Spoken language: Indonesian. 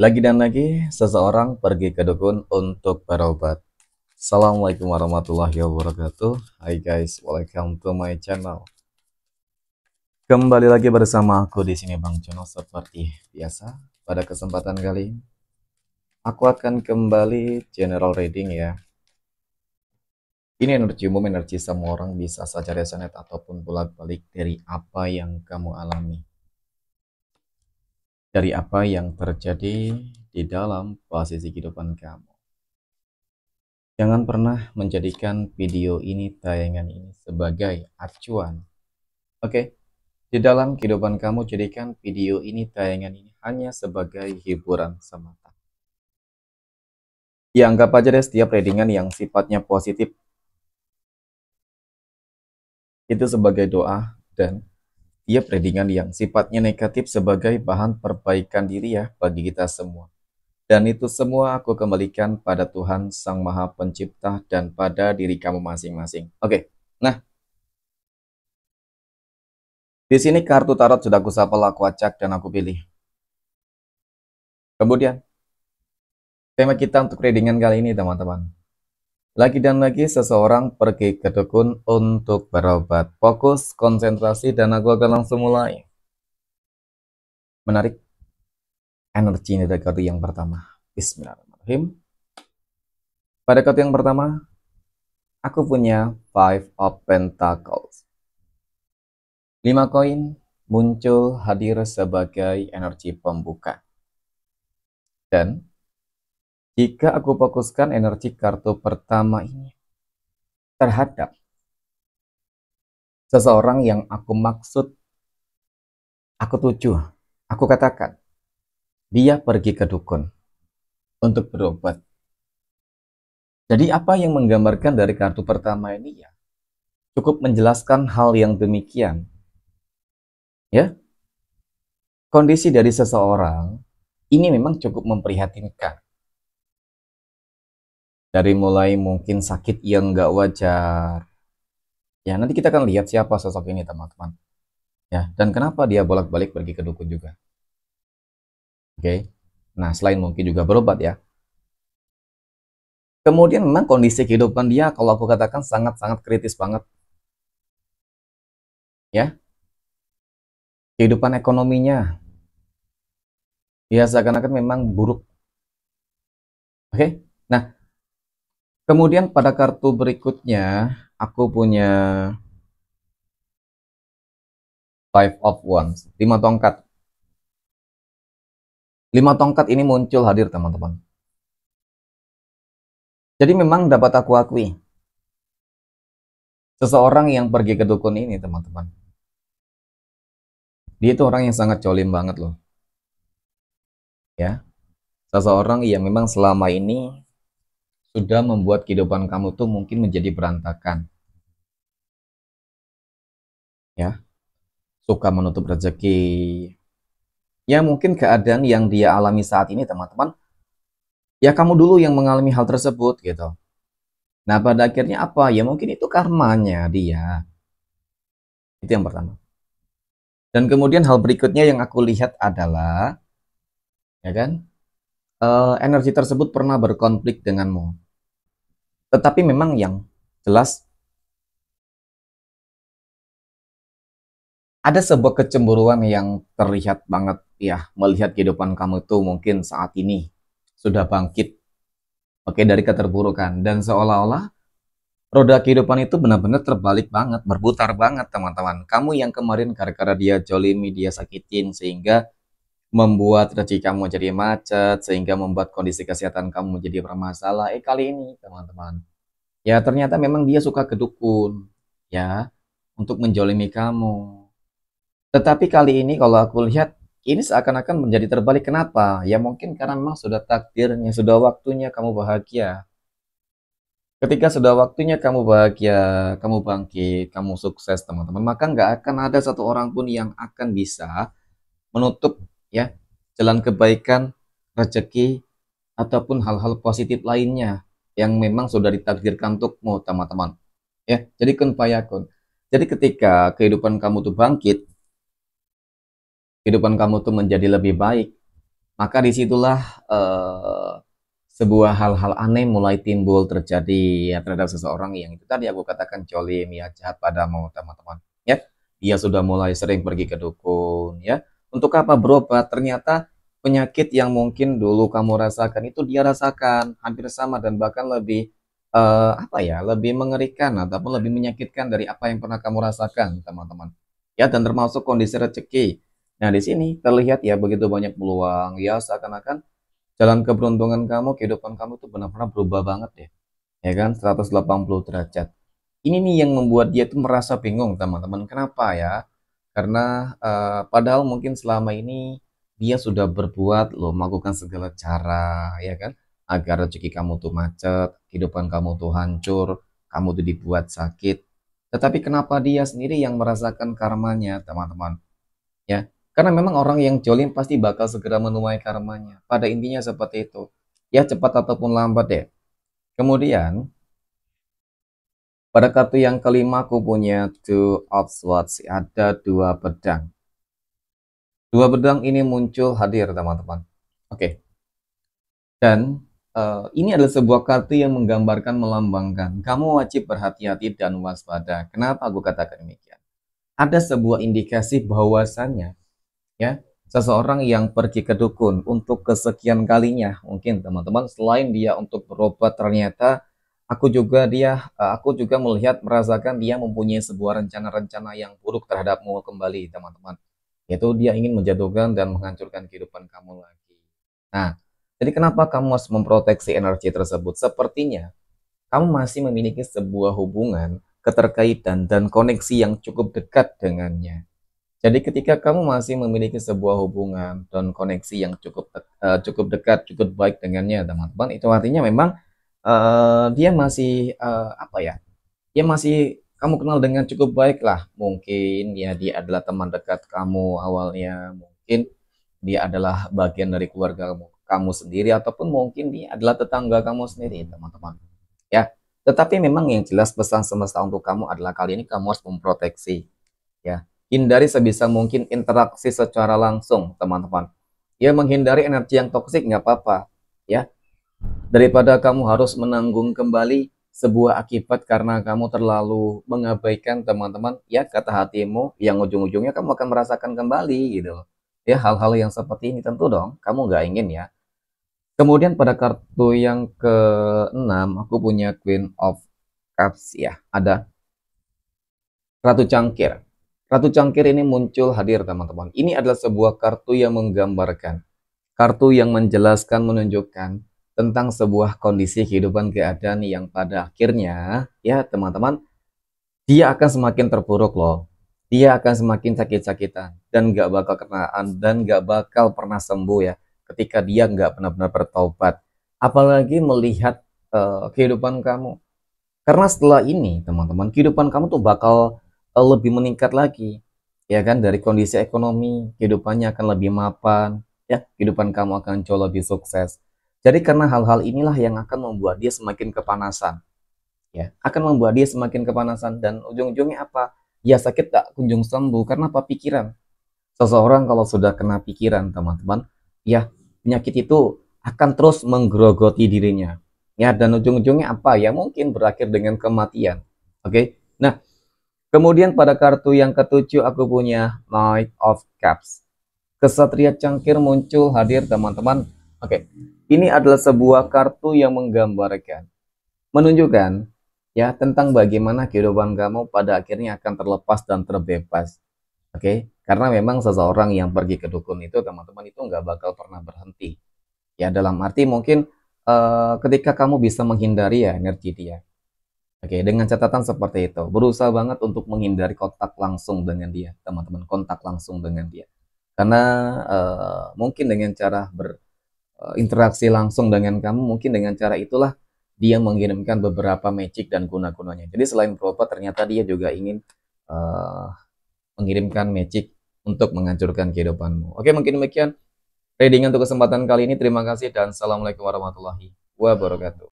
Lagi dan lagi, seseorang pergi ke dukun untuk berobat. Assalamualaikum warahmatullahi wabarakatuh. Hai guys, welcome to my channel. Kembali lagi bersama aku di sini Bang Jono seperti biasa. Pada kesempatan kali ini, aku akan kembali general reading ya. Ini energi umum, energi semua orang bisa saja resonate ataupun bolak-balik dari apa yang kamu alami. Dari apa yang terjadi di dalam posisi kehidupan kamu. Jangan pernah menjadikan video ini, tayangan ini sebagai acuan. Oke, di dalam kehidupan kamu jadikan video ini, tayangan ini hanya sebagai hiburan semata. Ya anggap aja deh setiap readingan yang sifatnya positif itu sebagai doa, dan tiap readingan yang sifatnya negatif sebagai bahan perbaikan diri ya bagi kita semua. Dan itu semua aku kembalikan pada Tuhan Sang Maha Pencipta dan pada diri kamu masing-masing. Oke, nah di sini kartu tarot sudah aku shuffle, aku acak, dan aku pilih. Kemudian, tema kita untuk readingan kali ini teman-teman. Lagi dan lagi seseorang pergi ke dukun untuk berobat. Fokus, konsentrasi, dan aku akan langsung mulai. Menarik energi ini dari kartu yang pertama. Bismillahirrahmanirrahim. Pada kartu yang pertama, aku punya Five of Pentacles. 5 koin muncul hadir sebagai energi pembuka. Dan jika aku fokuskan energi kartu pertama ini terhadap seseorang yang aku maksud, aku tuju, aku katakan, dia pergi ke dukun untuk berobat. Jadi apa yang menggambarkan dari kartu pertama ini ya, cukup menjelaskan hal yang demikian. Ya, kondisi dari seseorang ini memang cukup memprihatinkan. Dari mulai mungkin sakit yang nggak wajar. Ya, nanti kita akan lihat siapa sosok ini teman-teman. Ya, dan kenapa dia bolak-balik pergi ke dukun juga. Oke. Nah, selain mungkin juga berobat ya. Kemudian memang kondisi kehidupan dia kalau aku katakan sangat-sangat kritis banget. Ya, kehidupan ekonominya ya seakan-akan memang buruk. Oke. Nah, kemudian pada kartu berikutnya aku punya Five of Wands, 5 tongkat. 5 tongkat ini muncul hadir teman-teman. Jadi memang dapat aku akui, seseorang yang pergi ke dukun ini teman-teman, dia itu orang yang sangat colim banget loh. Ya, seseorang yang memang selama ini sudah membuat kehidupan kamu tuh mungkin menjadi berantakan. Ya, suka menutup rezeki. Ya mungkin keadaan yang dia alami saat ini teman-teman, ya kamu dulu yang mengalami hal tersebut gitu. Nah pada akhirnya apa? Ya mungkin itu karmanya dia. Itu yang pertama. Dan kemudian hal berikutnya yang aku lihat adalah, ya kan, energi tersebut pernah berkonflik denganmu. Tetapi memang yang jelas ada sebuah kecemburuan yang terlihat banget ya, melihat kehidupan kamu tuh mungkin saat ini sudah bangkit, oke, dari keterburukan, dan seolah-olah roda kehidupan itu benar-benar terbalik banget, berputar banget teman-teman. Kamu yang kemarin gara-gara dia jolimi, dia sakitin, sehingga membuat rezeki kamu jadi macet, sehingga membuat kondisi kesehatan kamu menjadi bermasalah. Kali ini teman-teman, ya ternyata memang dia suka ke dukun, ya, untuk menjolimi kamu. Tetapi kali ini kalau aku lihat, ini seakan-akan menjadi terbalik. Kenapa? Ya mungkin karena memang sudah takdirnya, sudah waktunya kamu bahagia. Ketika sudah waktunya kamu bahagia, kamu bangkit, kamu sukses teman-teman, maka nggak akan ada satu orang pun yang akan bisa menutup ya jalan kebaikan, rezeki, ataupun hal-hal positif lainnya yang memang sudah ditakdirkan untukmu teman-teman. Ya, jadi kun fayakun. Jadi ketika kehidupan kamu tuh bangkit, kehidupan kamu tuh menjadi lebih baik, maka disitulah sebuah hal-hal aneh mulai timbul terjadi ya terhadap seseorang yang itu tadi aku katakan jolim ya, jahat padamu teman-teman ya. Dia sudah mulai sering pergi ke dukun ya. Untuk apa berobat? Ternyata penyakit yang mungkin dulu kamu rasakan itu dia rasakan hampir sama dan bahkan lebih apa ya, lebih mengerikan ataupun lebih menyakitkan dari apa yang pernah kamu rasakan, teman-teman. Ya, dan termasuk kondisi rezeki. Nah, di sini terlihat ya begitu banyak peluang, ya seakan-akan jalan keberuntungan kamu, kehidupan kamu tuh benar-benar berubah banget ya. Ya kan, 180 derajat. Ini nih yang membuat dia tuh merasa bingung, teman-teman. Kenapa ya? Karena padahal mungkin selama ini dia sudah berbuat loh, melakukan segala cara, ya kan? Agar rezeki kamu tuh macet, kehidupan kamu tuh hancur, kamu tuh dibuat sakit. Tetapi kenapa dia sendiri yang merasakan karmanya, teman-teman? Ya, karena memang orang yang jolim pasti bakal segera menuai karmanya. Pada intinya seperti itu. Ya, cepat ataupun lambat ya. Kemudian, pada kartu yang kelima aku punya Two of Swords. Ada dua pedang. Dua pedang ini muncul hadir, teman-teman. Oke. Dan ini adalah sebuah kartu yang menggambarkan, melambangkan. Kamu wajib berhati-hati dan waspada. Kenapa aku katakan demikian? Ada sebuah indikasi bahwasannya ya seseorang yang pergi ke dukun untuk kesekian kalinya mungkin teman-teman, selain dia untuk berobat, ternyata aku juga melihat merasakan dia mempunyai sebuah rencana-rencana yang buruk terhadapmu kembali, teman-teman, yaitu dia ingin menjatuhkan dan menghancurkan kehidupan kamu lagi. Nah, jadi kenapa kamu harus memproteksi energi tersebut? Sepertinya kamu masih memiliki sebuah hubungan, keterkaitan dan koneksi yang cukup dekat dengannya. Jadi ketika kamu masih memiliki sebuah hubungan dan koneksi yang cukup dekat, cukup baik dengannya, teman-teman, itu artinya memang dia masih apa ya? Dia masih kamu kenal dengan cukup baik lah. Mungkin ya dia adalah teman dekat kamu awalnya, mungkin dia adalah bagian dari keluarga kamu sendiri ataupun mungkin dia adalah tetangga kamu sendiri, teman-teman. Ya, tetapi memang yang jelas pesan semesta untuk kamu adalah kali ini kamu harus memproteksi ya. Hindari sebisa mungkin interaksi secara langsung, teman-teman. Ya, menghindari energi yang toksik nggak apa-apa, ya. Daripada kamu harus menanggung kembali sebuah akibat karena kamu terlalu mengabaikan, teman-teman, ya kata hatimu yang ujung-ujungnya kamu akan merasakan kembali gitu. Ya, hal-hal yang seperti ini tentu dong kamu nggak ingin ya. Kemudian pada kartu yang ke-6 aku punya Queen of Cups ya. Ada Ratu Cangkir. Ratu Cangkir ini muncul hadir, teman-teman. Ini adalah sebuah kartu yang menggambarkan, kartu yang menjelaskan, menunjukkan tentang sebuah kondisi kehidupan keadaan yang pada akhirnya, ya teman-teman, dia akan semakin terpuruk loh. Dia akan semakin sakit-sakitan dan gak bakal kenaan dan gak bakal pernah sembuh ya ketika dia gak benar-benar bertobat. Apalagi melihat kehidupan kamu. Karena setelah ini, teman-teman, kehidupan kamu tuh bakal lebih meningkat lagi. Ya kan, dari kondisi ekonomi, kehidupannya akan lebih mapan, ya, kehidupan kamu akan jauh lebih sukses. Jadi karena hal-hal inilah yang akan membuat dia semakin kepanasan. Ya, akan membuat dia semakin kepanasan dan ujung-ujungnya apa? Ya sakit tak kunjung sembuh karena apa? Pikiran. Seseorang kalau sudah kena pikiran, teman-teman, ya penyakit itu akan terus menggerogoti dirinya. Ya, dan ujung-ujungnya apa? Ya mungkin berakhir dengan kematian. Oke. Nah, kemudian pada kartu yang ketujuh aku punya Knight of Cups. Kesatria cangkir muncul hadir, teman-teman. Oke. Ini adalah sebuah kartu yang menggambarkan, menunjukkan ya tentang bagaimana kehidupan kamu pada akhirnya akan terlepas dan terbebas. Oke, karena memang seseorang yang pergi ke dukun itu, teman-teman, itu nggak bakal pernah berhenti. Ya, dalam arti mungkin ketika kamu bisa menghindari ya energi dia. Oke, dengan catatan seperti itu. Berusaha banget untuk menghindari kontak langsung dengan dia, teman-teman, kontak langsung dengan dia. Karena mungkin dengan cara berinteraksi langsung dengan kamu, mungkin dengan cara itulah dia mengirimkan beberapa magic dan guna-gunanya. Jadi selain berobat, ternyata dia juga ingin eh, mengirimkan magic untuk menghancurkan kehidupanmu. Oke, mungkin demikian reading untuk kesempatan kali ini. Terima kasih dan assalamualaikum warahmatullahi wabarakatuh.